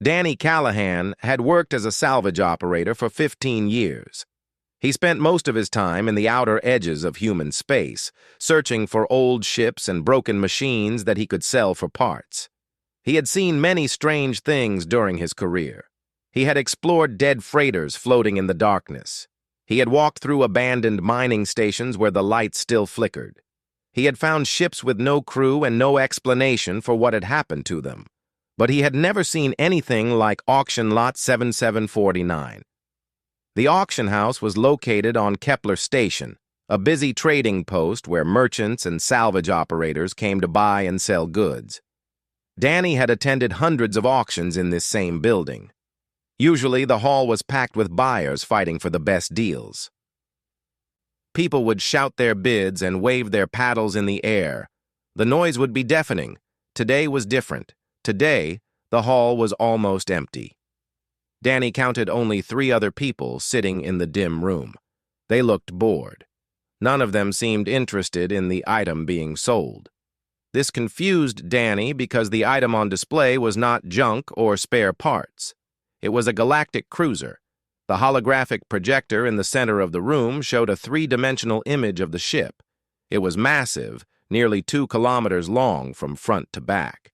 Danny Callahan had worked as a salvage operator for 15 years. He spent most of his time in the outer edges of human space, searching for old ships and broken machines that he could sell for parts. He had seen many strange things during his career. He had explored dead freighters floating in the darkness. He had walked through abandoned mining stations where the lights still flickered. He had found ships with no crew and no explanation for what had happened to them. But he had never seen anything like Auction Lot 7749. The auction house was located on Kepler Station, a busy trading post where merchants and salvage operators came to buy and sell goods. Danny had attended hundreds of auctions in this same building. Usually, the hall was packed with buyers fighting for the best deals. People would shout their bids and wave their paddles in the air. The noise would be deafening. Today was different. Today, the hall was almost empty. Danny counted only 3 other people sitting in the dim room. They looked bored. None of them seemed interested in the item being sold. This confused Danny because the item on display was not junk or spare parts. It was a galactic cruiser. The holographic projector in the center of the room showed a 3-dimensional image of the ship. It was massive, nearly 2 kilometers long from front to back.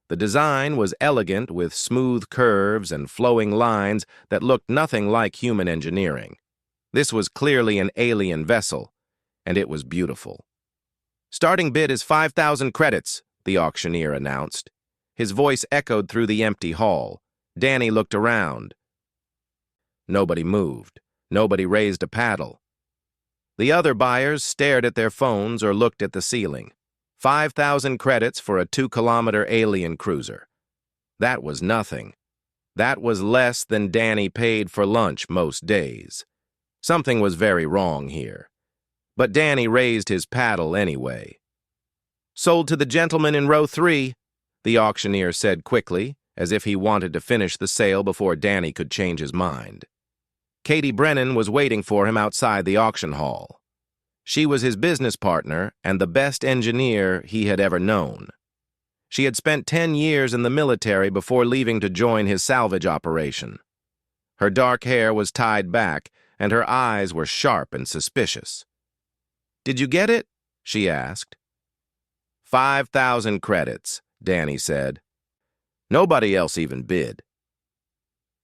The design was elegant with smooth curves and flowing lines that looked nothing like human engineering. This was clearly an alien vessel, and it was beautiful. "Starting bid is 5,000 credits, the auctioneer announced. His voice echoed through the empty hall. Danny looked around. Nobody moved. Nobody raised a paddle. The other buyers stared at their phones or looked at the ceiling. 5,000 credits for a 2-kilometer alien cruiser. That was nothing. That was less than Danny paid for lunch most days. Something was very wrong here. But Danny raised his paddle anyway. "Sold to the gentleman in row 3, the auctioneer said quickly, as if he wanted to finish the sale before Danny could change his mind. Katie Brennan was waiting for him outside the auction hall. She was his business partner and the best engineer he had ever known. She had spent 10 years in the military before leaving to join his salvage operation. Her dark hair was tied back, and her eyes were sharp and suspicious. "Did you get it?" she asked. 5,000 credits, Danny said. Nobody else even bid.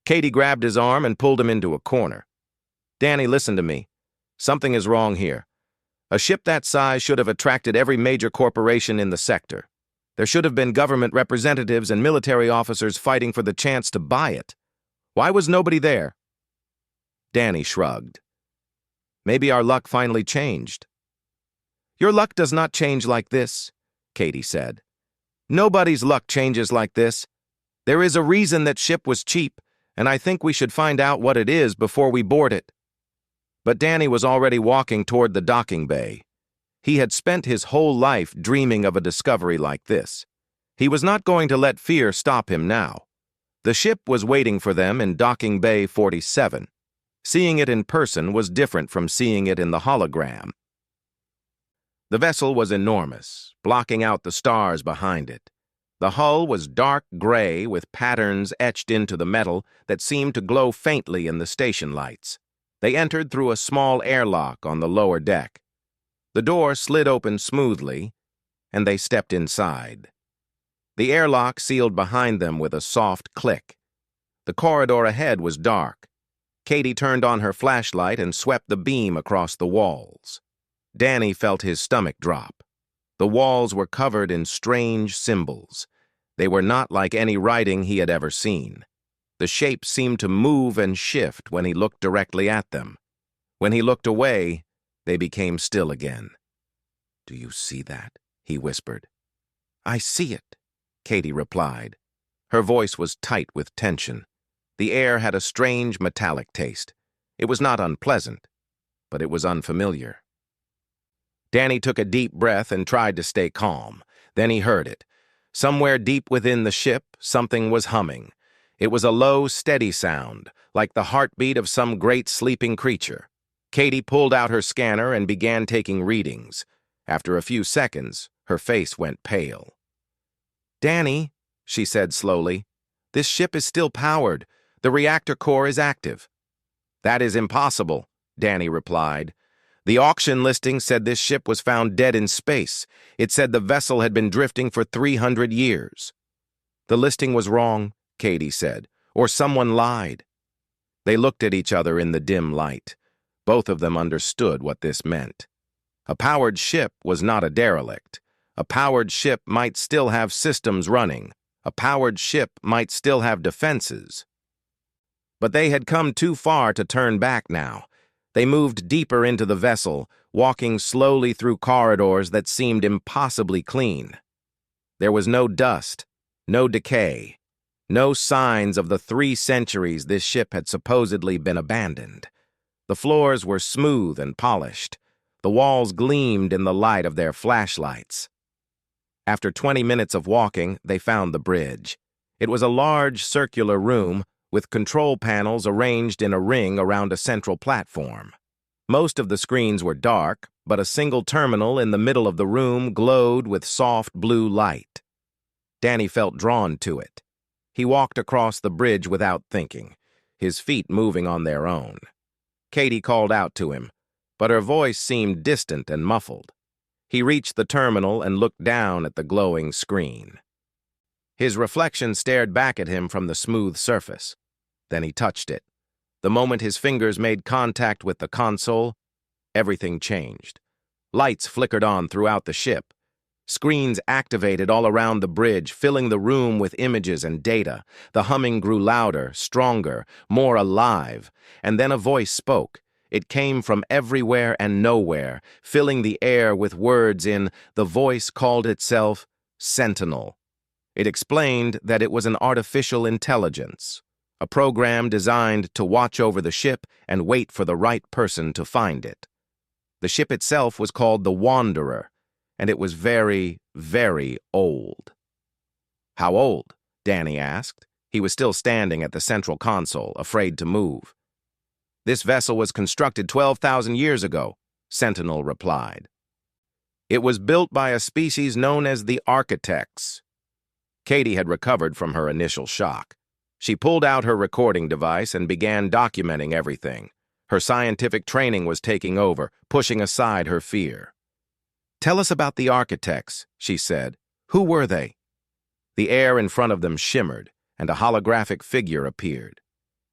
Katie grabbed his arm and pulled him into a corner. "Danny, listen to me. Something is wrong here. A ship that size should have attracted every major corporation in the sector. There should have been government representatives and military officers fighting for the chance to buy it. Why was nobody there?" Danny shrugged. "Maybe our luck finally changed." "Your luck does not change like this," Katie said. "Nobody's luck changes like this. There is a reason that ship was cheap, and I think we should find out what it is before we board it." But Danny was already walking toward the docking bay. He had spent his whole life dreaming of a discovery like this. He was not going to let fear stop him now. The ship was waiting for them in Docking Bay 47. Seeing it in person was different from seeing it in the hologram. The vessel was enormous, blocking out the stars behind it. The hull was dark gray with patterns etched into the metal that seemed to glow faintly in the station lights. They entered through a small airlock on the lower deck. The door slid open smoothly, and they stepped inside. The airlock sealed behind them with a soft click. The corridor ahead was dark. Katie turned on her flashlight and swept the beam across the walls. Danny felt his stomach drop. The walls were covered in strange symbols. They were not like any writing he had ever seen. The shapes seemed to move and shift when he looked directly at them. When he looked away, they became still again. "Do you see that?" he whispered. "I see it," Katie replied. Her voice was tight with tension. The air had a strange metallic taste. It was not unpleasant, but it was unfamiliar. Danny took a deep breath and tried to stay calm. Then he heard it. Somewhere deep within the ship, something was humming. It was a low, steady sound, like the heartbeat of some great sleeping creature. Katie pulled out her scanner and began taking readings. After a few seconds, her face went pale. "Danny," she said slowly, This ship is still powered. The reactor core is active." "That is impossible," Danny replied. "The auction listing said this ship was found dead in space. It said the vessel had been drifting for 300 years. "The listing was wrong," Katie said, "or someone lied." They looked at each other in the dim light. Both of them understood what this meant. A powered ship was not a derelict. A powered ship might still have systems running. A powered ship might still have defenses. But they had come too far to turn back now. They moved deeper into the vessel, walking slowly through corridors that seemed impossibly clean. There was no dust, no decay, no signs of the 3 centuries this ship had supposedly been abandoned. The floors were smooth and polished. The walls gleamed in the light of their flashlights. After 20 minutes of walking, they found the bridge. It was a large circular room with control panels arranged in a ring around a central platform. Most of the screens were dark, but a single terminal in the middle of the room glowed with soft blue light. Danny felt drawn to it. He walked across the bridge without thinking, his feet moving on their own. Katie called out to him, but her voice seemed distant and muffled. He reached the terminal and looked down at the glowing screen. His reflection stared back at him from the smooth surface. Then he touched it. The moment his fingers made contact with the console, everything changed. Lights flickered on throughout the ship. Screens activated all around the bridge, filling the room with images and data. The humming grew louder, stronger, more alive, and then a voice spoke. It came from everywhere and nowhere, filling the air with words the voice called itself Sentinel. It explained that it was an artificial intelligence, a program designed to watch over the ship and wait for the right person to find it. The ship itself was called the Wanderer, and it was very, very old. "How old?" Danny asked. He was still standing at the central console, afraid to move. "This vessel was constructed 12,000 years ago," Sentinel replied. "It was built by a species known as the Architects." Katie had recovered from her initial shock. She pulled out her recording device and began documenting everything. Her scientific training was taking over, pushing aside her fear. "Tell us about the Architects," she said. "Who were they?" The air in front of them shimmered, and a holographic figure appeared.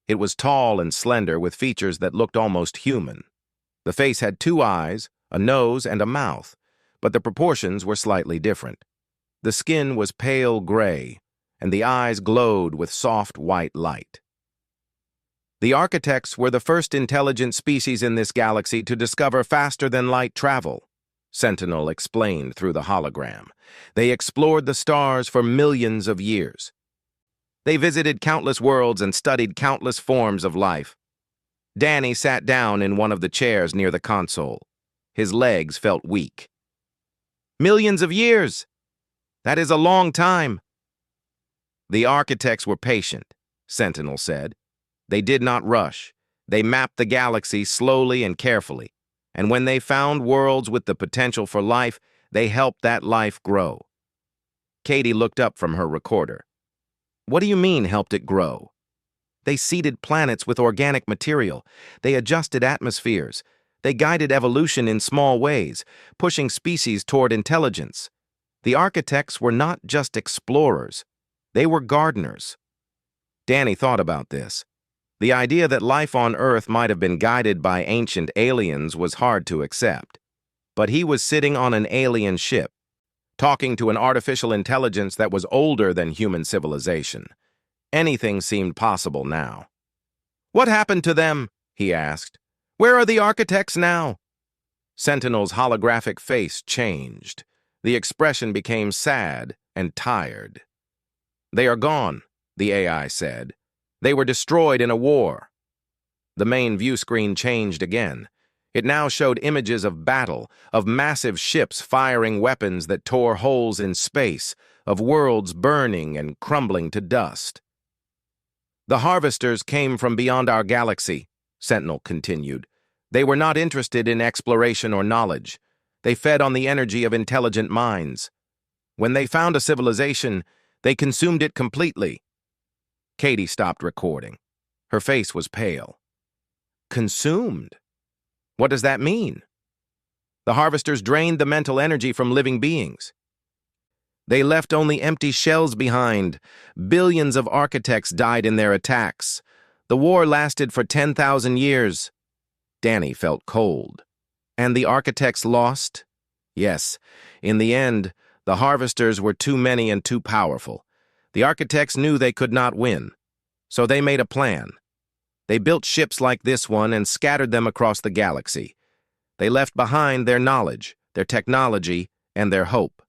It was tall and slender with features that looked almost human. The face had 2 eyes, a nose, and a mouth, but the proportions were slightly different. The skin was pale gray, and the eyes glowed with soft white light. "The Architects were the first intelligent species in this galaxy to discover faster-than-light travel," Sentinel explained through the hologram. "They explored the stars for millions of years. They visited countless worlds and studied countless forms of life." Danny sat down in one of the chairs near the console. His legs felt weak. "Millions of years! That is a long time." "The Architects were patient," Sentinel said. "They did not rush. They mapped the galaxy slowly and carefully. And when they found worlds with the potential for life, they helped that life grow." Katie looked up from her recorder. "What do you mean, helped it grow?" "They seeded planets with organic material. They adjusted atmospheres. They guided evolution in small ways, pushing species toward intelligence. The Architects were not just explorers. They were gardeners." Danny thought about this. The idea that life on Earth might have been guided by ancient aliens was hard to accept. But he was sitting on an alien ship, talking to an artificial intelligence that was older than human civilization. Anything seemed possible now. "What happened to them?" he asked. "Where are the Architects now?" Sentinel's holographic face changed. The expression became sad and tired. "They are gone," the AI said. "They were destroyed in a war." The main view screen changed again. It now showed images of battle, of massive ships firing weapons that tore holes in space, of worlds burning and crumbling to dust. "The Harvesters came from beyond our galaxy," Sentinel continued. "They were not interested in exploration or knowledge. They fed on the energy of intelligent minds. When they found a civilization, they consumed it completely. Katie stopped recording. Her face was pale. Consumed? What does that mean? The harvesters drained the mental energy from living beings. They left only empty shells behind. Billions of architects died in their attacks. The war lasted for 10,000 years. Danny felt cold. And the architects lost? Yes. In the end, the harvesters were too many and too powerful. The architects knew they could not win. So they made a plan. They built ships like this one and scattered them across the galaxy. They left behind their knowledge, their technology, and their hope.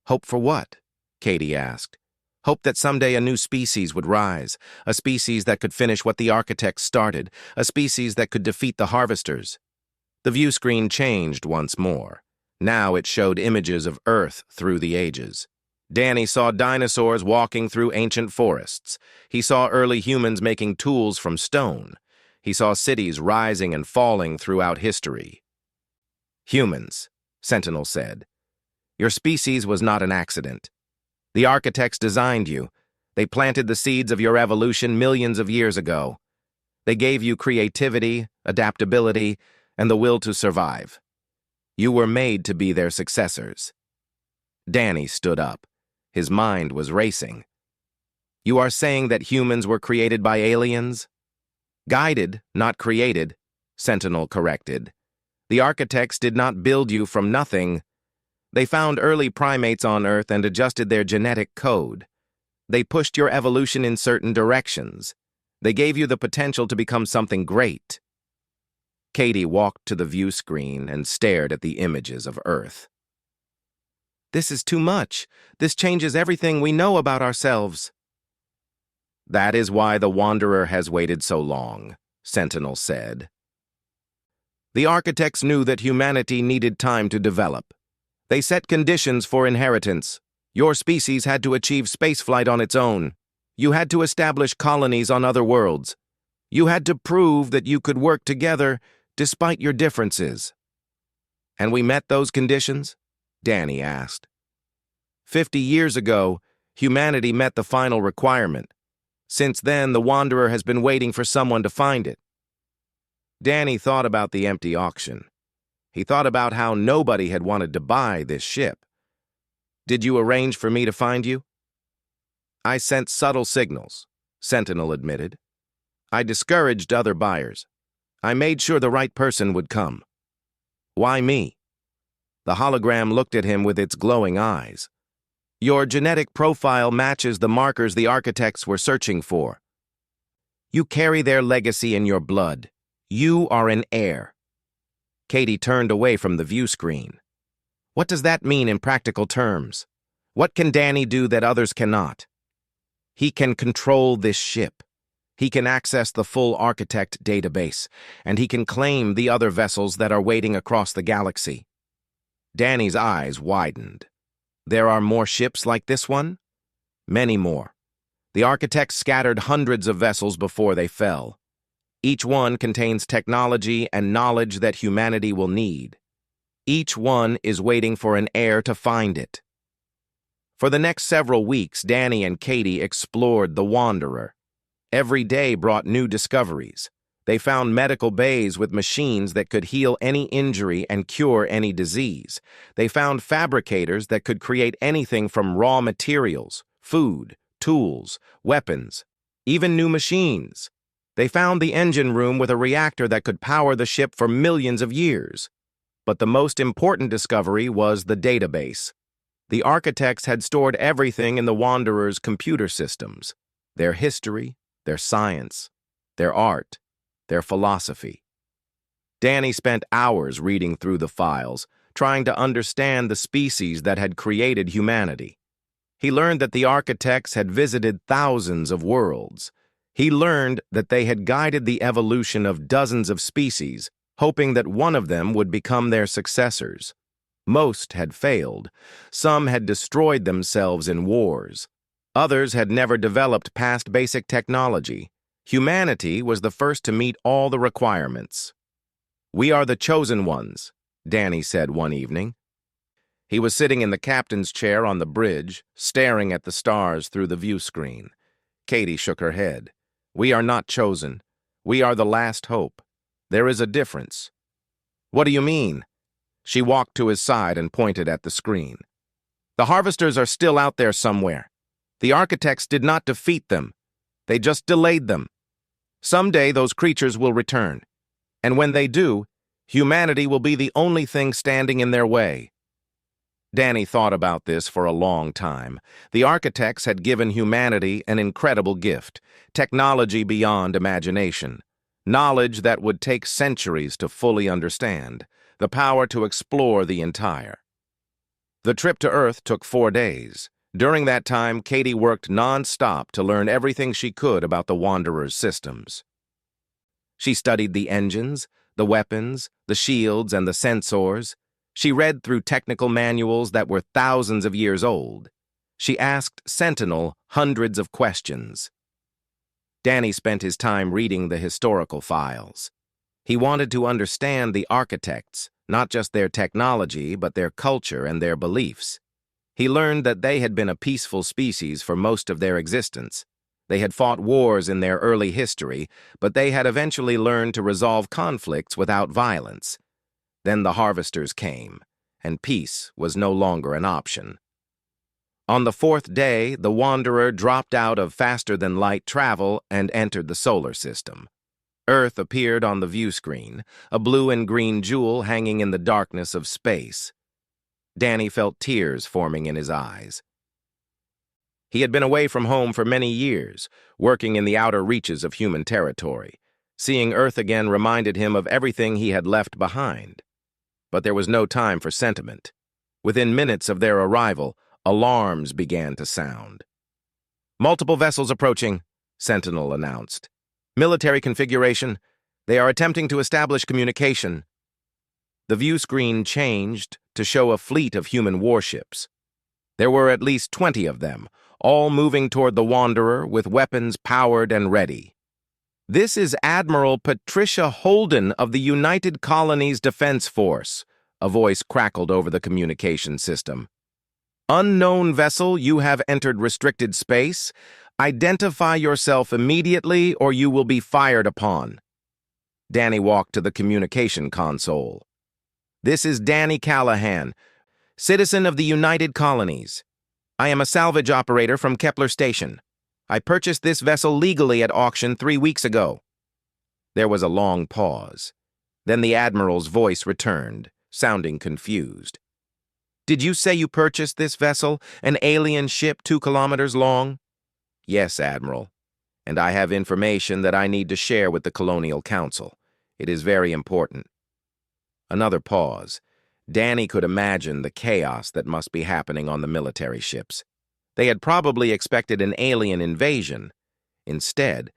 Hope for what? Katie asked. Hope that someday a new species would rise, a species that could finish what the architects started, a species that could defeat the harvesters. The view screen changed once more. Now it showed images of Earth through the ages. Danny saw dinosaurs walking through ancient forests. He saw early humans making tools from stone. He saw cities rising and falling throughout history. Humans, Sentinel said. Your species was not an accident. The architects designed you. They planted the seeds of your evolution millions of years ago. They gave you creativity, adaptability, and the will to survive. You were made to be their successors. Danny stood up. His mind was racing. You are saying that humans were created by aliens? Guided, not created, Sentinel corrected. The architects did not build you from nothing. They found early primates on Earth and adjusted their genetic code. They pushed your evolution in certain directions. They gave you the potential to become something great. Katie walked to the view screen and stared at the images of Earth. This is too much. This changes everything we know about ourselves. That is why the Wanderer has waited so long, Sentinel said. The architects knew that humanity needed time to develop. They set conditions for inheritance. Your species had to achieve spaceflight on its own. You had to establish colonies on other worlds. You had to prove that you could work together despite your differences. And we met those conditions? Danny asked. 50 years ago, humanity met the final requirement. Since then, the Wanderer has been waiting for someone to find it. Danny thought about the empty auction. He thought about how nobody had wanted to buy this ship. Did you arrange for me to find you? I sent subtle signals, Sentinel admitted. I discouraged other buyers. I made sure the right person would come. Why me? The hologram looked at him with its glowing eyes. Your genetic profile matches the markers the architects were searching for. You carry their legacy in your blood. You are an heir. Katie turned away from the view screen. What does that mean in practical terms? What can Danny do that others cannot? He can control this ship. He can access the full architect database, and he can claim the other vessels that are waiting across the galaxy. Danny's eyes widened. There are more ships like this one? Many more. The architects scattered hundreds of vessels before they fell. Each one contains technology and knowledge that humanity will need. Each one is waiting for an heir to find it. For the next several weeks, Danny and Katie explored the Wanderer. Every day brought new discoveries. They found medical bays with machines that could heal any injury and cure any disease. They found fabricators that could create anything from raw materials, food, tools, weapons, even new machines. They found the engine room with a reactor that could power the ship for millions of years. But the most important discovery was the database. The architects had stored everything in the Wanderer's computer systems. Their history, their science, their art, their philosophy. Danny spent hours reading through the files, trying to understand the species that had created humanity. He learned that the architects had visited thousands of worlds. He learned that they had guided the evolution of dozens of species, hoping that one of them would become their successors. Most had failed. Some had destroyed themselves in wars. Others had never developed past basic technology. Humanity was the first to meet all the requirements. We are the chosen ones, Danny said one evening. He was sitting in the captain's chair on the bridge, staring at the stars through the view screen. Katie shook her head. We are not chosen. We are the last hope. There is a difference. What do you mean? She walked to his side and pointed at the screen. The harvesters are still out there somewhere. The architects did not defeat them. They just delayed them. Someday those creatures will return. And when they do, humanity will be the only thing standing in their way. Danny thought about this for a long time. The architects had given humanity an incredible gift, technology beyond imagination, knowledge that would take centuries to fully understand, the power to explore the entire. The trip to Earth took 4 days. During that time, Katie worked non-stop to learn everything she could about the Wanderer's systems. She studied the engines, the weapons, the shields, and the sensors. She read through technical manuals that were thousands of years old. She asked Sentinel hundreds of questions. Danny spent his time reading the historical files. He wanted to understand the architects, not just their technology, but their culture and their beliefs. He learned that they had been a peaceful species for most of their existence. They had fought wars in their early history, but they had eventually learned to resolve conflicts without violence. Then the harvesters came, and peace was no longer an option. On the 4th day, the Wanderer dropped out of faster-than-light travel and entered the solar system. Earth appeared on the view screen, a blue and green jewel hanging in the darkness of space. Danny felt tears forming in his eyes. He had been away from home for many years, working in the outer reaches of human territory. Seeing Earth again reminded him of everything he had left behind. But there was no time for sentiment. Within minutes of their arrival, alarms began to sound. "Multiple vessels approaching," Sentinel announced. "Military configuration. They are attempting to establish communication." The view screen changed to show a fleet of human warships. There were at least 20 of them, all moving toward the Wanderer with weapons powered and ready. "This is Admiral Patricia Holden of the United Colonies Defense Force," a voice crackled over the communication system. "Unknown vessel, you have entered restricted space. Identify yourself immediately or you will be fired upon." Danny walked to the communication console. "This is Danny Callahan, citizen of the United Colonies. I am a salvage operator from Kepler Station. I purchased this vessel legally at auction 3 weeks ago." There was a long pause. Then the Admiral's voice returned, sounding confused. "Did you say you purchased this vessel, an alien ship 2 kilometers long?" "Yes, Admiral. And I have information that I need to share with the Colonial Council. It is very important." Another pause. Danny could imagine the chaos that must be happening on the military ships. They had probably expected an alien invasion. Instead,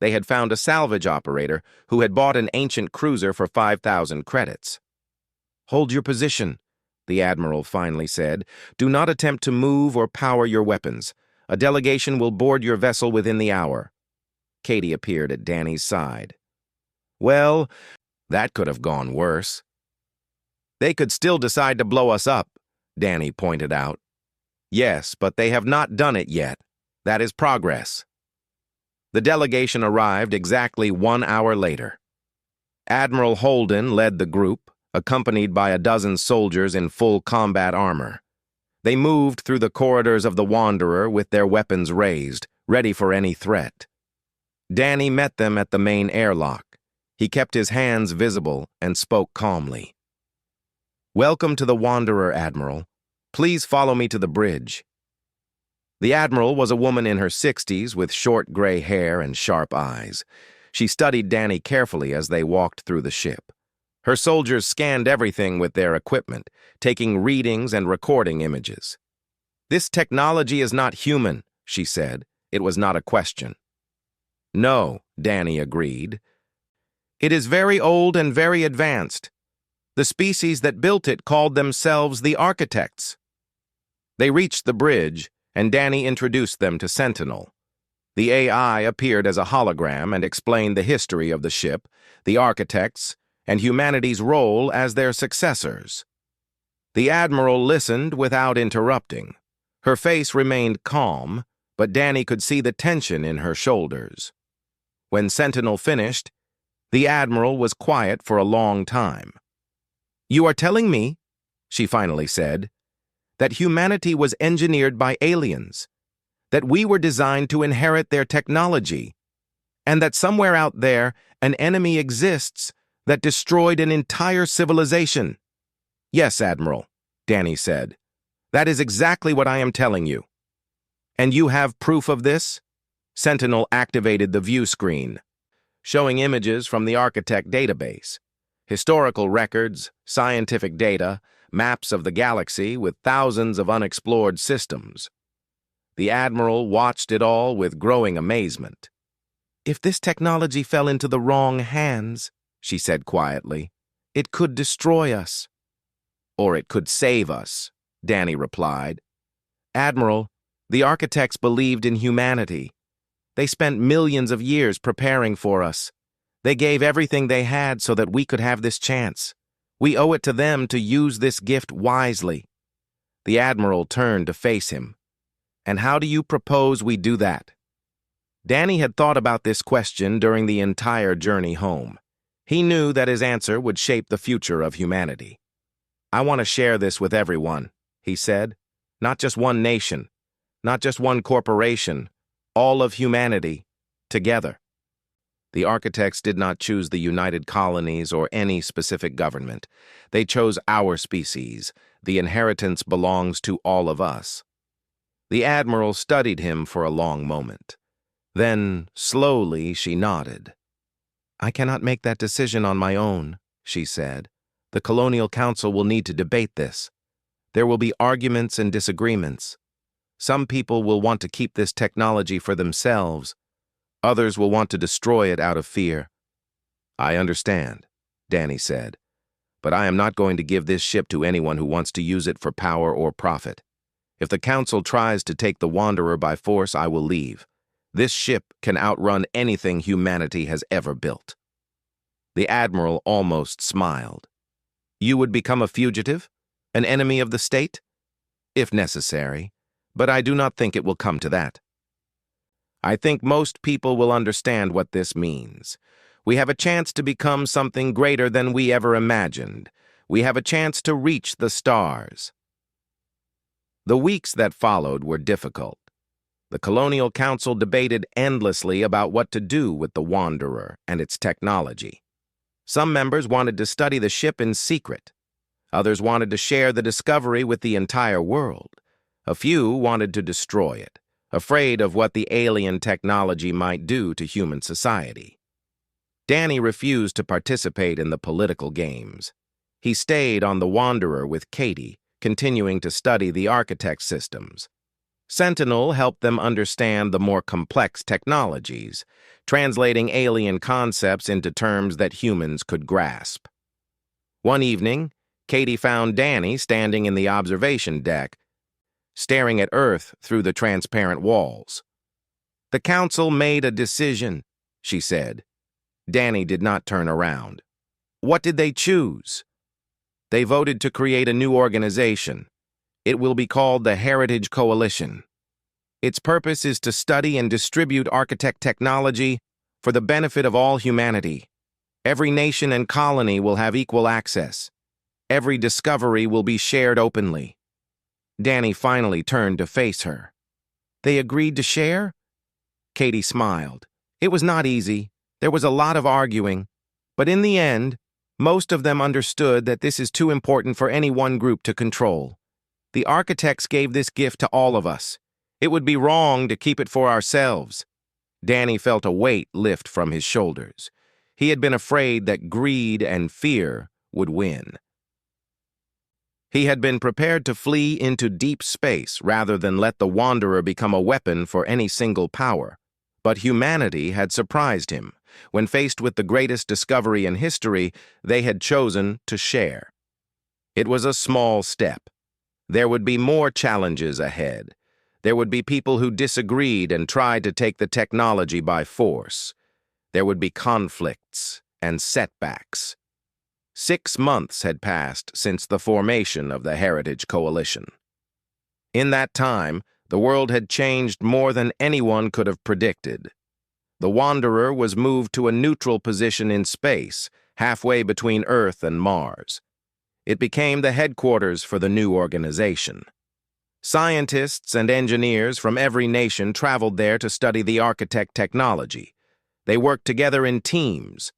they had found a salvage operator who had bought an ancient cruiser for 5,000 credits. "Hold your position," the Admiral finally said. "Do not attempt to move or power your weapons. A delegation will board your vessel within the hour." Katie appeared at Danny's side. "Well, that could have gone worse." "They could still decide to blow us up," Danny pointed out. "Yes, but they have not done it yet. That is progress." The delegation arrived exactly 1 hour later. Admiral Holden led the group, accompanied by a dozen soldiers in full combat armor. They moved through the corridors of the Wanderer with their weapons raised, ready for any threat. Danny met them at the main airlock. He kept his hands visible and spoke calmly. "Welcome to the Wanderer, Admiral. Please follow me to the bridge." The Admiral was a woman in her 60s with short gray hair and sharp eyes. She studied Danny carefully as they walked through the ship. Her soldiers scanned everything with their equipment, taking readings and recording images. "This technology is not human," she said. It was not a question. "No," Danny agreed. "It is very old and very advanced. The species that built it called themselves the architects." They reached the bridge, and Danny introduced them to Sentinel. The AI appeared as a hologram and explained the history of the ship, the architects, and humanity's role as their successors. The Admiral listened without interrupting. Her face remained calm, but Danny could see the tension in her shoulders. When Sentinel finished, the Admiral was quiet for a long time. "You are telling me," she finally said, "that humanity was engineered by aliens, that we were designed to inherit their technology, and that somewhere out there an enemy exists that destroyed an entire civilization?" "Yes, Admiral," Danny said. "That is exactly what I am telling you." "And you have proof of this?" Sentinel activated the view screen, showing images from the Architect database, historical records, scientific data, maps of the galaxy with thousands of unexplored systems. The Admiral watched it all with growing amazement. "If this technology fell into the wrong hands," she said quietly, "it could destroy us." "Or it could save us," Danny replied. "Admiral, the Architects believed in humanity. They spent millions of years preparing for us. They gave everything they had so that we could have this chance. We owe it to them to use this gift wisely." The Admiral turned to face him. "And how do you propose we do that?" Danny had thought about this question during the entire journey home. He knew that his answer would shape the future of humanity. "I want to share this with everyone," he said. "Not just one nation, not just one corporation, all of humanity, together." The Architects did not choose the United Colonies or any specific government. They chose our species. The inheritance belongs to all of us. The Admiral studied him for a long moment. Then, slowly, she nodded. "I cannot make that decision on my own," she said. "The Colonial Council will need to debate this. There will be arguments and disagreements. Some people will want to keep this technology for themselves. Others will want to destroy it out of fear." "I understand," Danny said, "but I am not going to give this ship to anyone who wants to use it for power or profit. If the Council tries to take the Wanderer by force, I will leave. This ship can outrun anything humanity has ever built." The Admiral almost smiled. "You would become a fugitive? An enemy of the state?" "If necessary, but I do not think it will come to that. I think most people will understand what this means. We have a chance to become something greater than we ever imagined. We have a chance to reach the stars." The weeks that followed were difficult. The Colonial Council debated endlessly about what to do with the Wanderer and its technology. Some members wanted to study the ship in secret. Others wanted to share the discovery with the entire world. A few wanted to destroy it, afraid of what the alien technology might do to human society. Danny refused to participate in the political games. He stayed on the Wanderer with Katie, continuing to study the Architect systems. Sentinel helped them understand the more complex technologies, translating alien concepts into terms that humans could grasp. One evening, Katie found Danny standing in the observation deck, staring at Earth through the transparent walls. "The Council made a decision," she said. Danny did not turn around. "What did they choose?" "They voted to create a new organization. It will be called the Heritage Coalition. Its purpose is to study and distribute Architect technology for the benefit of all humanity. Every nation and colony will have equal access. Every discovery will be shared openly." Danny finally turned to face her. "They agreed to share?" Katie smiled. "It was not easy. There was a lot of arguing. But in the end, most of them understood that this is too important for any one group to control. The Architects gave this gift to all of us. It would be wrong to keep it for ourselves." Danny felt a weight lift from his shoulders. He had been afraid that greed and fear would win. He had been prepared to flee into deep space rather than let the Wanderer become a weapon for any single power. But humanity had surprised him. When faced with the greatest discovery in history, they had chosen to share. It was a small step. There would be more challenges ahead. There would be people who disagreed and tried to take the technology by force. There would be conflicts and setbacks. 6 months had passed since the formation of the Heritage Coalition. In that time, The world had changed more than anyone could have predicted. The Wanderer was moved to a neutral position in space, halfway between Earth and Mars. It became the headquarters for the new organization. Scientists and engineers from every nation traveled there to study the architect technology. They worked together in teams,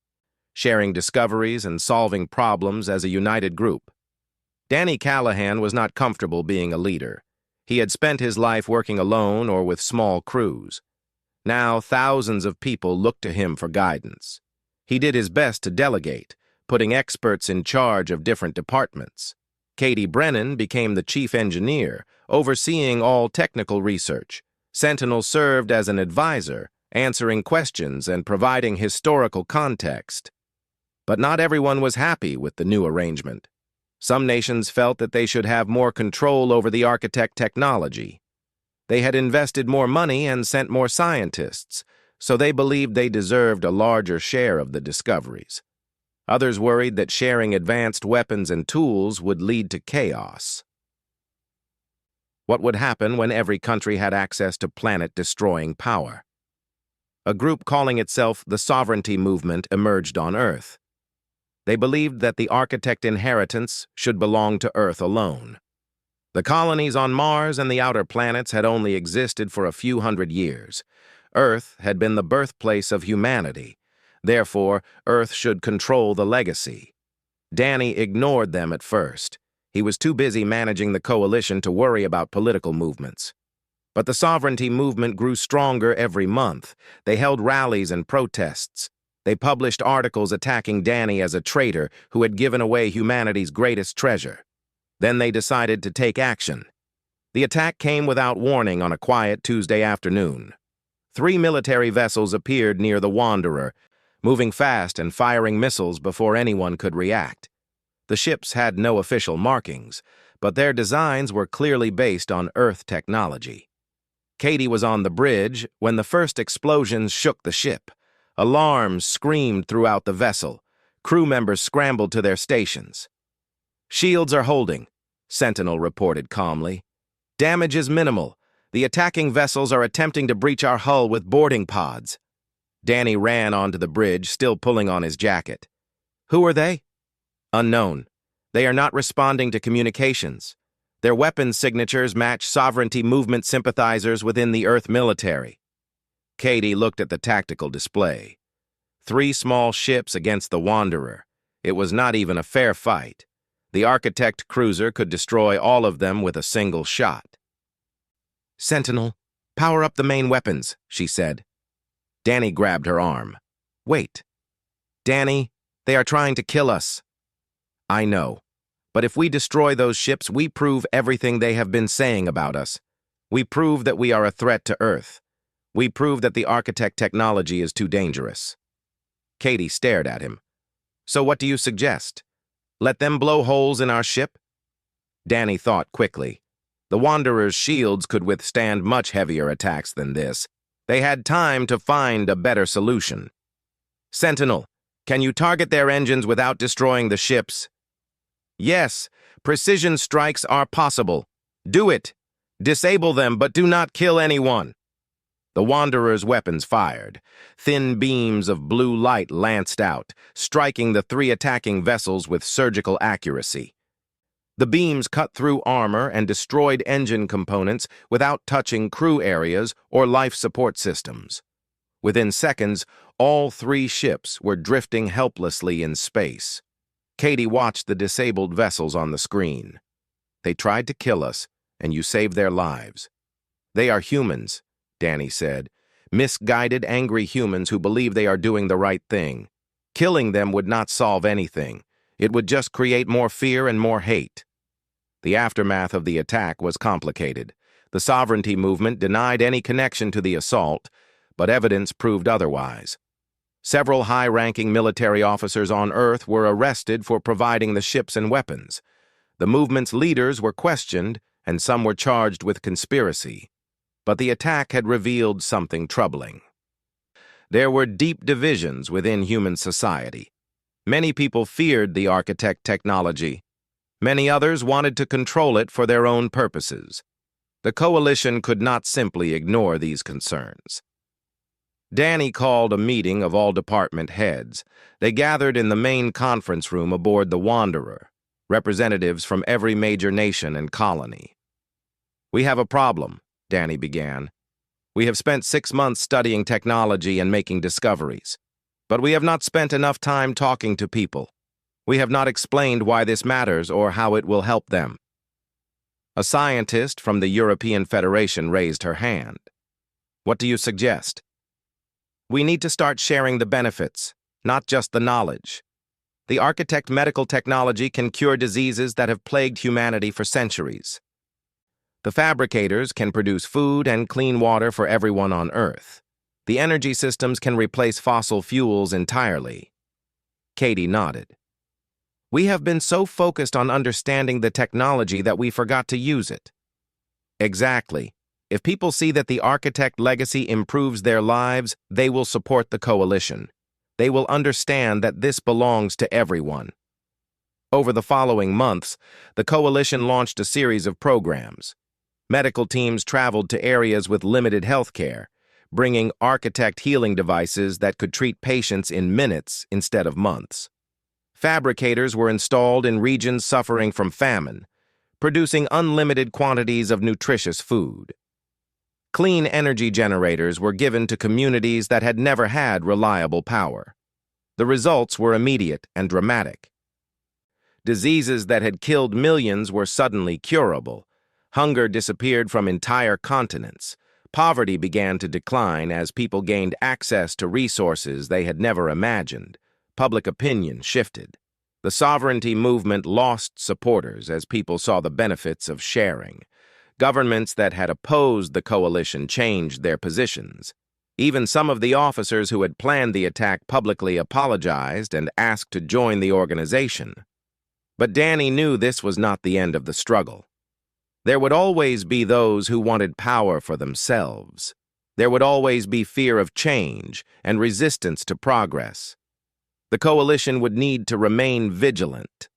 sharing discoveries and solving problems as a united group. Danny Callahan was not comfortable being a leader. He had spent his life working alone or with small crews. Now thousands of people looked to him for guidance. He did his best to delegate, putting experts in charge of different departments. Katie Brennan became the chief engineer, overseeing all technical research. Sentinel served as an advisor, answering questions and providing historical context. But not everyone was happy with the new arrangement. Some nations felt that they should have more control over the architect technology. They had invested more money and sent more scientists, so they believed they deserved a larger share of the discoveries. Others worried that sharing advanced weapons and tools would lead to chaos. What would happen when every country had access to planet-destroying power? A group calling itself the Sovereignty Movement emerged on Earth. They believed that the architect inheritance should belong to Earth alone. The colonies on Mars and the outer planets had only existed for a few hundred years. Earth had been the birthplace of humanity. Therefore, Earth should control the legacy. Danny ignored them at first. He was too busy managing the coalition to worry about political movements. But the sovereignty movement grew stronger every month. They held rallies and protests. They published articles attacking Danny as a traitor who had given away humanity's greatest treasure. Then they decided to take action. The attack came without warning on a quiet Tuesday afternoon. 3 military vessels appeared near the Wanderer, moving fast and firing missiles before anyone could react. The ships had no official markings, but their designs were clearly based on Earth technology. Katie was on the bridge when the first explosions shook the ship. Alarms screamed throughout the vessel. Crew members scrambled to their stations. "Shields are holding," Sentinel reported calmly. "Damage is minimal. The attacking vessels are attempting to breach our hull with boarding pods." Danny ran onto the bridge, still pulling on his jacket. "Who are they?" "Unknown. They are not responding to communications. Their weapons signatures match sovereignty movement sympathizers within the Earth military." Katie looked at the tactical display. 3 small ships against the Wanderer. It was not even a fair fight. The architect cruiser could destroy all of them with a single shot. "Sentinel, power up the main weapons," she said. Danny grabbed her arm. "Wait. Danny, they are trying to kill us." "I know. But if we destroy those ships, we prove everything they have been saying about us. We prove that we are a threat to Earth. We prove that the architect technology is too dangerous." Katie stared at him. "So what do you suggest? Let them blow holes in our ship?" Danny thought quickly. The Wanderer's shields could withstand much heavier attacks than this. They had time to find a better solution. "Sentinel, can you target their engines without destroying the ships?" "Yes, precision strikes are possible. Do it. Disable them, but do not kill anyone." The Wanderer's weapons fired. Thin beams of blue light lanced out, striking the 3 attacking vessels with surgical accuracy. The beams cut through armor and destroyed engine components without touching crew areas or life support systems. Within seconds, all 3 ships were drifting helplessly in space. Katie watched the disabled vessels on the screen. "They tried to kill us, and you saved their lives." "They are humans," Danny said. "Misguided, angry humans who believe they are doing the right thing. Killing them would not solve anything. It would just create more fear and more hate." The aftermath of the attack was complicated. The sovereignty movement denied any connection to the assault, but evidence proved otherwise. Several high-ranking military officers on Earth were arrested for providing the ships and weapons. The movement's leaders were questioned, and some were charged with conspiracy. But the attack had revealed something troubling. There were deep divisions within human society. Many people feared the architect technology. Many others wanted to control it for their own purposes. The coalition could not simply ignore these concerns. Danny called a meeting of all department heads. They gathered in the main conference room aboard the Wanderer, representatives from every major nation and colony. "We have a problem," Danny began. "We have spent 6 months studying technology and making discoveries, but we have not spent enough time talking to people. We have not explained why this matters or how it will help them." A scientist from the European Federation raised her hand. "What do you suggest?" "We need to start sharing the benefits, not just the knowledge. The architect medical technology can cure diseases that have plagued humanity for centuries. The fabricators can produce food and clean water for everyone on Earth. The energy systems can replace fossil fuels entirely." Katie nodded. "We have been so focused on understanding the technology that we forgot to use it." "Exactly. If people see that the architect legacy improves their lives, they will support the coalition. They will understand that this belongs to everyone." Over the following months, the coalition launched a series of programs. Medical teams traveled to areas with limited health care, bringing architect healing devices that could treat patients in minutes instead of months. Fabricators were installed in regions suffering from famine, producing unlimited quantities of nutritious food. Clean energy generators were given to communities that had never had reliable power. The results were immediate and dramatic. Diseases that had killed millions were suddenly curable. Hunger disappeared from entire continents. Poverty began to decline as people gained access to resources they had never imagined. Public opinion shifted. The sovereignty movement lost supporters as people saw the benefits of sharing. Governments that had opposed the coalition changed their positions. Even some of the officers who had planned the attack publicly apologized and asked to join the organization. But Danny knew this was not the end of the struggle. There would always be those who wanted power for themselves. There would always be fear of change and resistance to progress. The coalition would need to remain vigilant.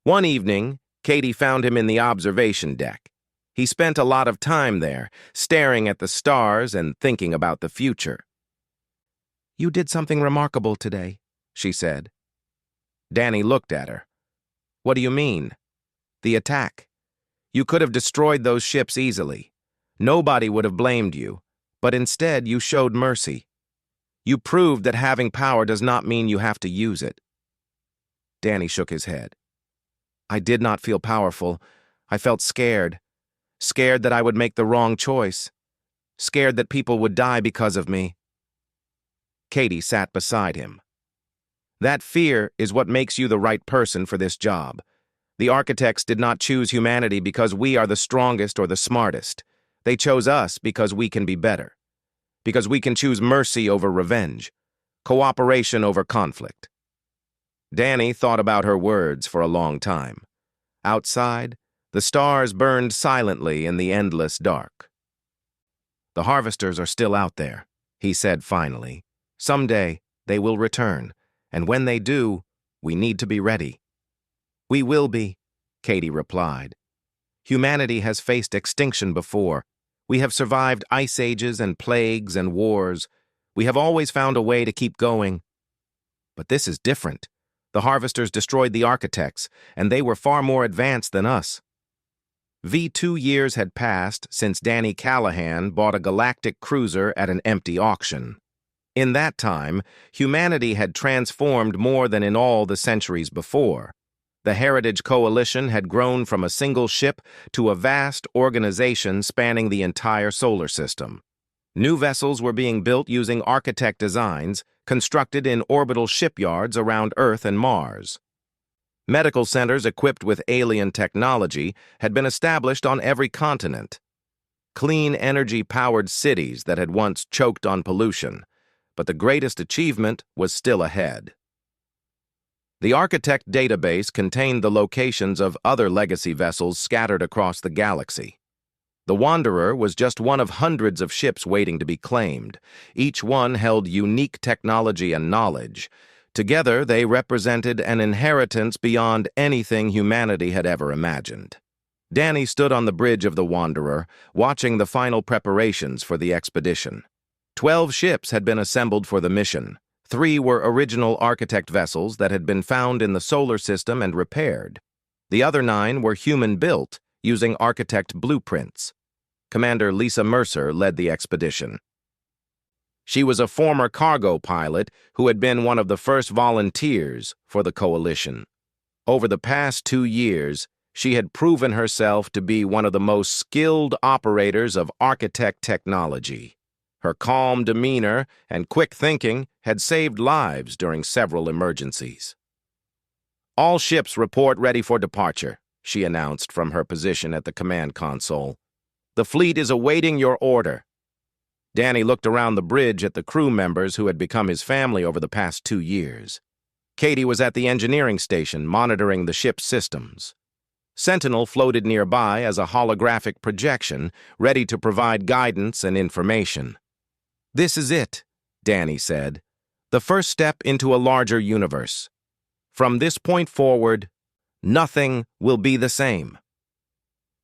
One evening, Katie found him in the observation deck. He spent a lot of time there, staring at the stars and thinking about the future. "You did something remarkable today," she said. Danny looked at her. "What do you mean?" "The attack. You could have destroyed those ships easily. Nobody would have blamed you, but instead you showed mercy. You proved that having power does not mean you have to use it." Danny shook his head. "I did not feel powerful. I felt scared. Scared that I would make the wrong choice. Scared that people would die because of me." Katie sat beside him. "That fear is what makes you the right person for this job. The architects did not choose humanity because we are the strongest or the smartest. They chose us because we can be better. Because we can choose mercy over revenge, cooperation over conflict." Danny thought about her words for a long time. Outside, the stars burned silently in the endless dark. "The harvesters are still out there," he said finally. "Someday, they will return, and when they do, we need to be ready." "We will be," Katie replied. "Humanity has faced extinction before. We have survived ice ages and plagues and wars. We have always found a way to keep going. But this is different. The harvesters destroyed the architects, and they were far more advanced than us." 2 years had passed since Danny Callahan bought a galactic cruiser at an empty auction. In that time, humanity had transformed more than in all the centuries before. The Heritage Coalition had grown from a single ship to a vast organization spanning the entire solar system. New vessels were being built using architect designs, constructed in orbital shipyards around Earth and Mars. Medical centers equipped with alien technology had been established on every continent. Clean energy-powered cities that had once choked on pollution, but the greatest achievement was still ahead. The Architect database contained the locations of other legacy vessels scattered across the galaxy. The Wanderer was just one of hundreds of ships waiting to be claimed. Each one held unique technology and knowledge. Together, they represented an inheritance beyond anything humanity had ever imagined. Danny stood on the bridge of the Wanderer, watching the final preparations for the expedition. 12 ships had been assembled for the mission. 3 were original architect vessels that had been found in the solar system and repaired. The other 9 were human-built, using architect blueprints. Commander Lisa Mercer led the expedition. She was a former cargo pilot who had been one of the first volunteers for the coalition. Over the past 2 years, she had proven herself to be one of the most skilled operators of architect technology. Her calm demeanor and quick thinking had saved lives during several emergencies. "All ships report ready for departure," she announced from her position at the command console. "The fleet is awaiting your order." Danny looked around the bridge at the crew members who had become his family over the past 2 years. Katie was at the engineering station monitoring the ship's systems. Sentinel floated nearby as a holographic projection, ready to provide guidance and information. "This is it," Danny said. "The first step into a larger universe. From this point forward, nothing will be the same."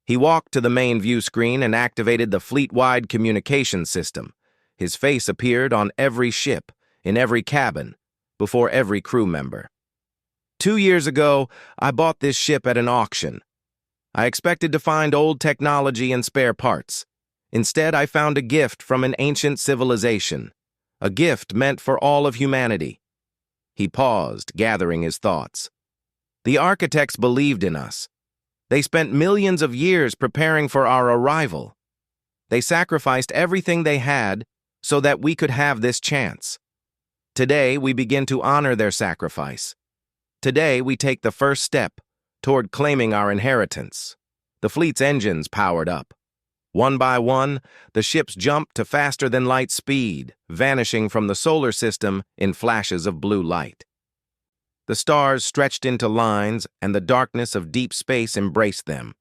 He walked to the main view screen and activated the fleet-wide communication system. His face appeared on every ship, in every cabin, before every crew member. 2 years ago, I bought this ship at an auction. I expected to find old technology and spare parts. Instead, I found a gift from an ancient civilization, a gift meant for all of humanity. He paused, gathering his thoughts. The architects believed in us. They spent millions of years preparing for our arrival. They sacrificed everything they had so that we could have this chance. Today, we begin to honor their sacrifice. Today, we take the first step toward claiming our inheritance. The fleet's engines powered up. One by one, the ships jumped to faster-than-light speed, vanishing from the solar system in flashes of blue light. The stars stretched into lines, and the darkness of deep space embraced them.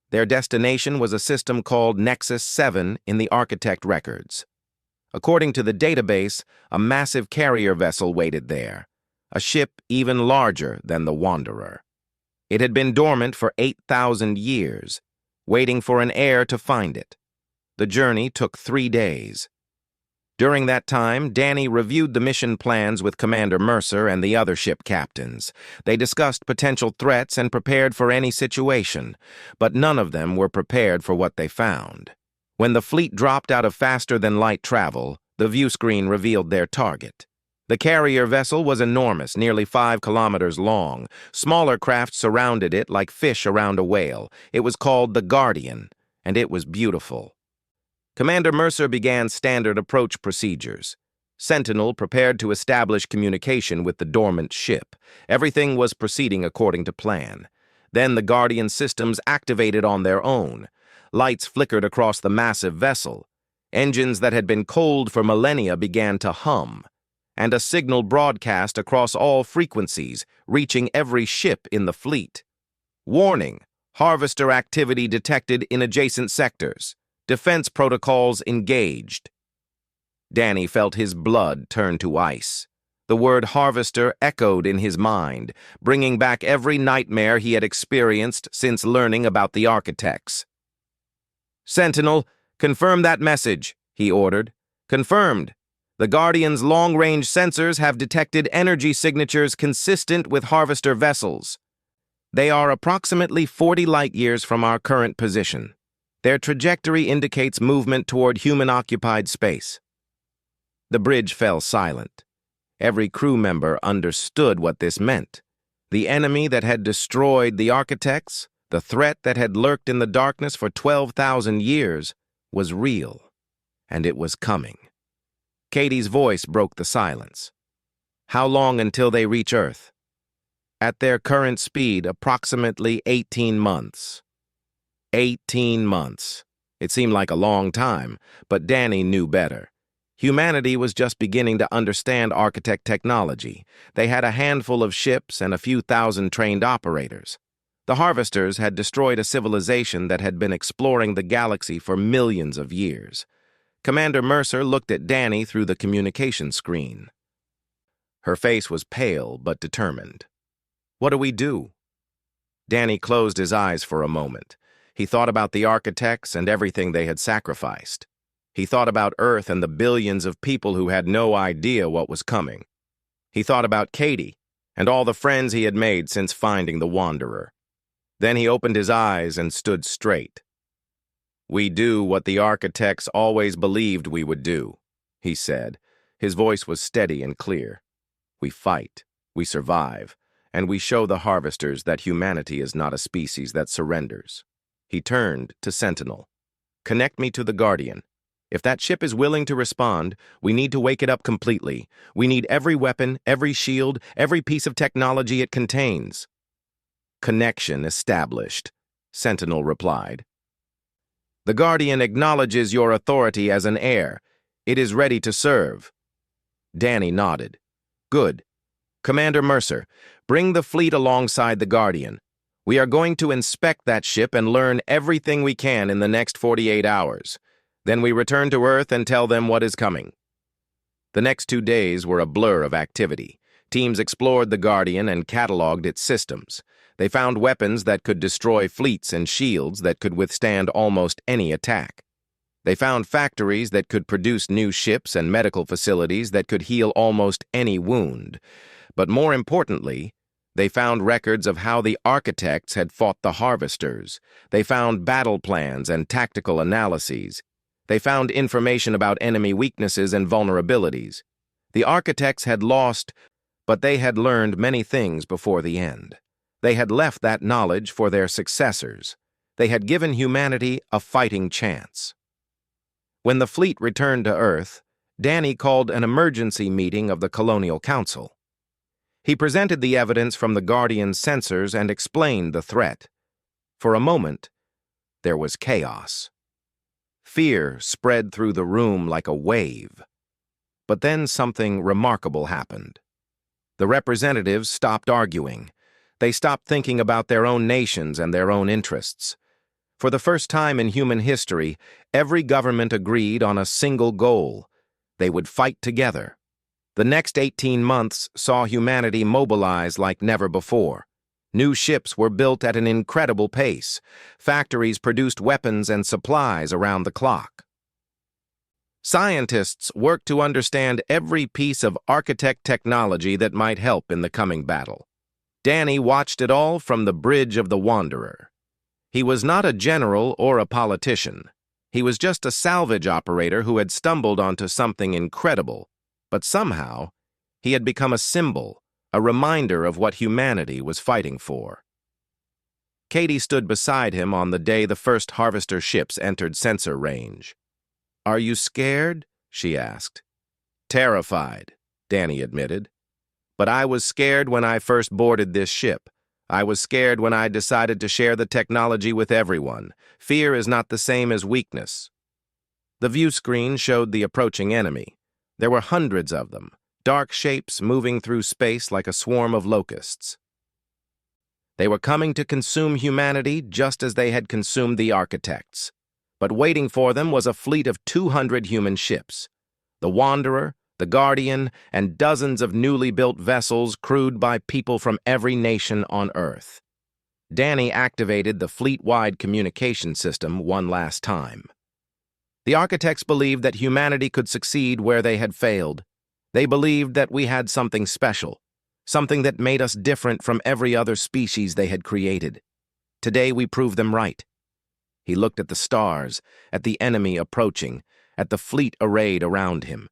Their destination was a system called Nexus 7 in the architect records. According to the database, a massive carrier vessel waited there, a ship even larger than the Wanderer. It had been dormant for 8,000 years, waiting for an heir to find it. The journey took 3 days. During that time, Danny reviewed the mission plans with Commander Mercer and the other ship captains. They discussed potential threats and prepared for any situation, but none of them were prepared for what they found. When the fleet dropped out of faster-than-light travel, the view screen revealed their target. The carrier vessel was enormous, nearly 5 kilometers long. Smaller craft surrounded it like fish around a whale. It was called the Guardian, and it was beautiful. Commander Mercer began standard approach procedures. Sentinel prepared to establish communication with the dormant ship. Everything was proceeding according to plan. Then the Guardian systems activated on their own. Lights flickered across the massive vessel. Engines that had been cold for millennia began to hum, and a signal broadcast across all frequencies, reaching every ship in the fleet. "Warning: harvester activity detected in adjacent sectors. Defense protocols engaged." Danny felt his blood turn to ice. The word harvester echoed in his mind, bringing back every nightmare he had experienced since learning about the architects. "Sentinel, confirm that message," he ordered. "Confirmed. The Guardian's long-range sensors have detected energy signatures consistent with harvester vessels. They are approximately 40 light-years from our current position. Their trajectory indicates movement toward human-occupied space." The bridge fell silent. Every crew member understood what this meant. The enemy that had destroyed the architects, the threat that had lurked in the darkness for 12,000 years, was real, and it was coming. Katie's voice broke the silence. "How long until they reach Earth?" "At their current speed, approximately 18 months. 18 months. It seemed like a long time, but Danny knew better. Humanity was just beginning to understand architect technology. They had a handful of ships and a few thousand trained operators. The harvesters had destroyed a civilization that had been exploring the galaxy for millions of years. Commander Mercer looked at Danny through the communication screen. Her face was pale but determined. "What do we do?" Danny closed his eyes for a moment. He thought about the architects and everything they had sacrificed. He thought about Earth and the billions of people who had no idea what was coming. He thought about Katie and all the friends he had made since finding the Wanderer. Then he opened his eyes and stood straight. "We do what the architects always believed we would do," he said. His voice was steady and clear. "We fight, we survive, and we show the harvesters that humanity is not a species that surrenders." He turned to Sentinel. "Connect me to the Guardian. If that ship is willing to respond, we need to wake it up completely. We need every weapon, every shield, every piece of technology it contains." "Connection established," Sentinel replied. "The Guardian acknowledges your authority as an heir. It is ready to serve." Danny nodded. "Good. Commander Mercer, bring the fleet alongside the Guardian. We are going to inspect that ship and learn everything we can in the next 48 hours. Then we return to Earth and tell them what is coming." The next 2 days were a blur of activity. Teams explored the Guardian and cataloged its systems. They found weapons that could destroy fleets and shields that could withstand almost any attack. They found factories that could produce new ships and medical facilities that could heal almost any wound. But more importantly, they found records of how the architects had fought the harvesters. They found battle plans and tactical analyses. They found information about enemy weaknesses and vulnerabilities. The architects had lost, but they had learned many things before the end. They had left that knowledge for their successors. They had given humanity a fighting chance. When the fleet returned to Earth, Danny called an emergency meeting of the Colonial Council. He presented the evidence from the Guardian's sensors and explained the threat. For a moment, there was chaos. Fear spread through the room like a wave. But then something remarkable happened. The representatives stopped arguing. They stopped thinking about their own nations and their own interests. For the first time in human history, every government agreed on a single goal. They would fight together. The next 18 months saw humanity mobilize like never before. New ships were built at an incredible pace. Factories produced weapons and supplies around the clock. Scientists worked to understand every piece of architect technology that might help in the coming battle. Danny watched it all from the bridge of the Wanderer. He was not a general or a politician. He was just a salvage operator who had stumbled onto something incredible, but somehow he had become a symbol, a reminder of what humanity was fighting for. Katie stood beside him on the day the first harvester ships entered sensor range. "Are you scared?" she asked. "Terrified," Danny admitted. "But I was scared when I first boarded this ship. I was scared when I decided to share the technology with everyone. Fear is not the same as weakness." The view screen showed the approaching enemy. There were hundreds of them, dark shapes moving through space like a swarm of locusts. They were coming to consume humanity just as they had consumed the architects. But waiting for them was a fleet of 200 human ships. The Wanderer, the Guardian, and dozens of newly built vessels crewed by people from every nation on Earth. Danny activated the fleet-wide communication system one last time. The architects believed that humanity could succeed where they had failed. They believed that we had something special, something that made us different from every other species they had created. Today we proved them right. He looked at the stars, at the enemy approaching, at the fleet arrayed around him.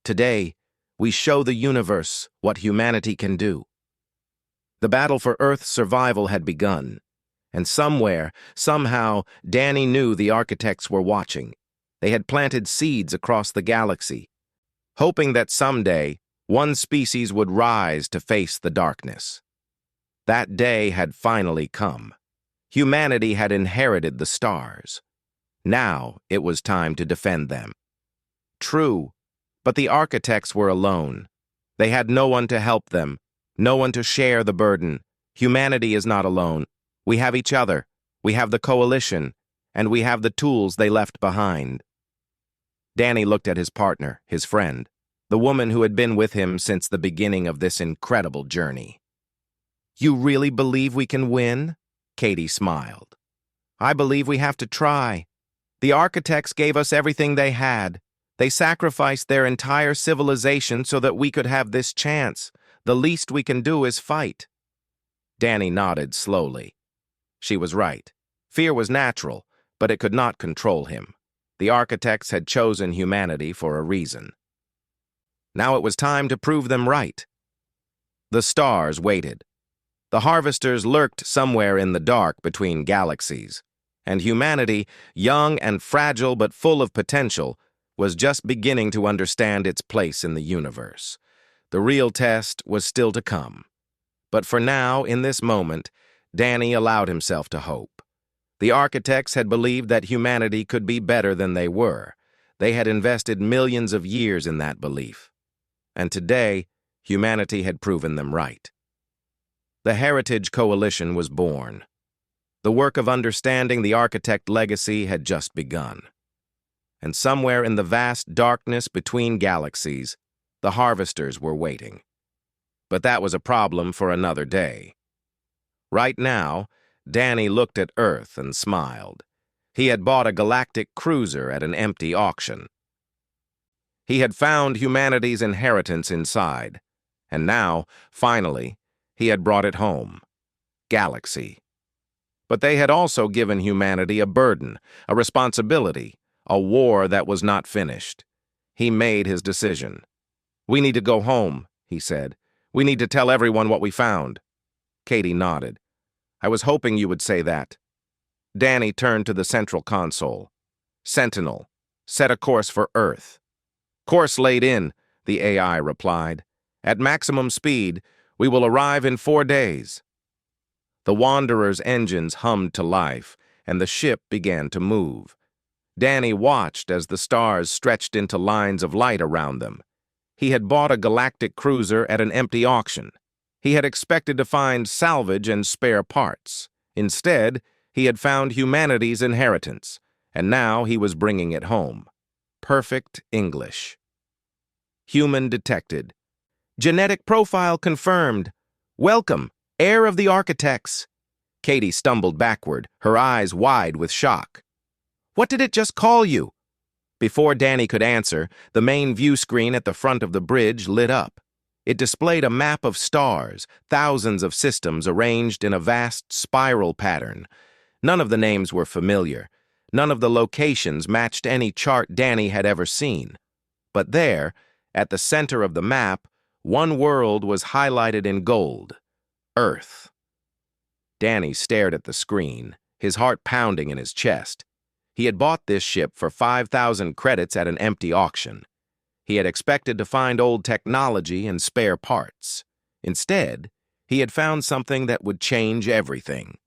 Today, we show the universe what humanity can do. The battle for Earth's survival had begun, and somewhere, somehow, Danny knew the architects were watching. They had planted seeds across the galaxy, hoping that someday one species would rise to face the darkness. That day had finally come. Humanity had inherited the stars. Now it was time to defend them. True, but the architects were alone. They had no one to help them, no one to share the burden. Humanity is not alone. We have each other, we have the coalition, and we have the tools they left behind. Danny looked at his partner, his friend, the woman who had been with him since the beginning of this incredible journey. "You really believe we can win?" Katie smiled. I believe we have to try. The architects gave us everything they had. They sacrificed their entire civilization so that we could have this chance. The least we can do is fight." Danny nodded slowly. She was right. Fear was natural, but it could not control him. The architects had chosen humanity for a reason. Now it was time to prove them right. The stars waited. The harvesters lurked somewhere in the dark between galaxies, and humanity, young and fragile but full of potential, was just beginning to understand its place in the universe. The real test was still to come. But for now, in this moment, Danny allowed himself to hope. The architects had believed that humanity could be better than they were. They had invested millions of years in that belief. And today, humanity had proven them right. The Heritage Coalition was born. The work of understanding the architect legacy had just begun. And somewhere in the vast darkness between galaxies, the harvesters were waiting. But that was a problem for another day. Right now, Danny looked at Earth and smiled. He had bought a galactic cruiser at an empty auction. He had found humanity's inheritance inside, and now, finally, he had brought it home. Galaxy. But they had also given humanity a burden, a responsibility, a war that was not finished. He made his decision. "We need to go home," he said. "We need to tell everyone what we found." Katie nodded. "I was hoping you would say that." Danny turned to the central console. "Sentinel, set a course for Earth." "Course laid in," the AI replied. "At maximum speed, we will arrive in 4 days." The Wanderer's engines hummed to life, and the ship began to move. Danny watched as the stars stretched into lines of light around them. He had bought a galactic cruiser at an empty auction. He had expected to find salvage and spare parts. Instead, he had found humanity's inheritance, and now he was bringing it home. Perfect English. Human detected. "Genetic profile confirmed. Welcome, heir of the architects." Katie stumbled backward, her eyes wide with shock. "What did it just call you?" Before Danny could answer, the main view screen at the front of the bridge lit up. It displayed a map of stars, thousands of systems arranged in a vast spiral pattern. None of the names were familiar. None of the locations matched any chart Danny had ever seen. But there, at the center of the map, one world was highlighted in gold: Earth. Danny stared at the screen, his heart pounding in his chest. He had bought this ship for 5,000 credits at an empty auction. He had expected to find old technology and spare parts. Instead, he had found something that would change everything.